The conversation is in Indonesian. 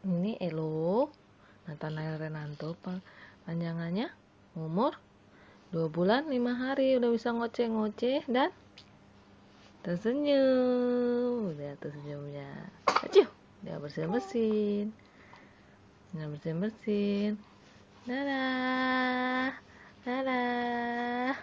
Ini Ello, nathanaEL renantO, panjangannya umur 2 bulan 5 hari, udah bisa ngoceh-ngoceh dan tersenyum. Lihat tuh senyumnya. Aciu, dia bersin-bersin. Dia bersin-bersin. Dadah. Dadah.